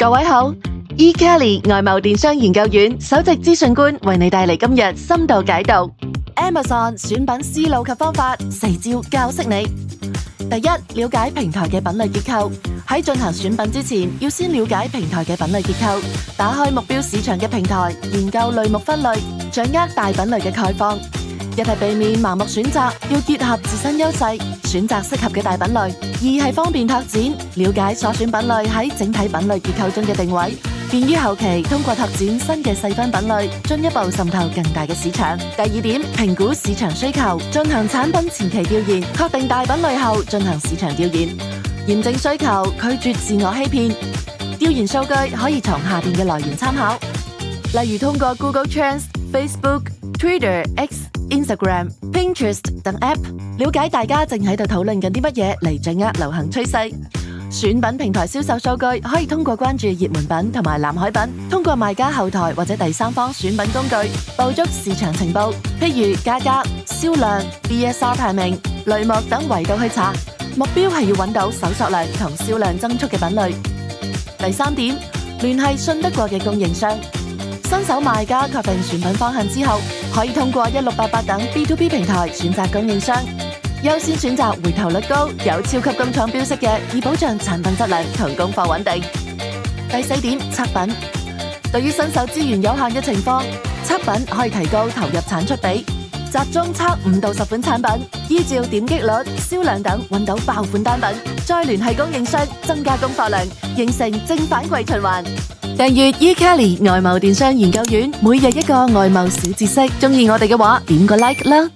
各位好，eKelly 外貿電商研究院首席資訊官為你帶嚟今日深度解讀 Amazon 選品思路及方法，4招教識你。第一，了解平台嘅品類結構。喺進行選品之前，要先了解平台嘅品類結構，打開目標市場嘅平台，研究類目分類，掌握大品類嘅概況。一係避免盲目選擇，要結合自身優勢，選擇適合嘅大品類；二係方便拓展，了解所選品類喺整體品類結構中嘅定位，便於後期通過拓展新嘅細分品類，進一步滲透更大嘅市場。第二點，評估市場需求，進行產品前期調研，確定大品類後進行市場調研，驗證需求，拒絕自我欺騙。調研數據可以從下邊嘅來源參考，例如通過 Google Trends、Facebook、Twitter、X、Instagram、Pinterest 等 App， 了解大家正喺度討論緊啲乜嘢嚟掌握流行趨勢。選品平台銷售數據可以通過關注熱門品同埋藍海品，通過賣家後台或者第三方選品工具，捕捉市場情報，譬如價格、銷量、BSR 排名、類目等維度去查。目標係要揾到搜索量同銷量增速嘅品類。第三點，聯繫信得過嘅供應商。新手賣家確定選品方向之後，可以通過1688等 B2B 平台選擇供應商，優先選擇回頭率高、有超級工廠標識嘅，以保障產品質量同供貨穩定。第四點，測品。對於新手資源有限嘅情況，測品可以提高投入產出比。集中測5到10款產品，依照點擊率、銷量等揾到爆款單品，再聯繫供應商增加供貨量，形成正反饋循環。訂閱 eKelly 外貿電商研究院，每日一個外貿小知識。鍾意我哋嘅話，點個 like 啦！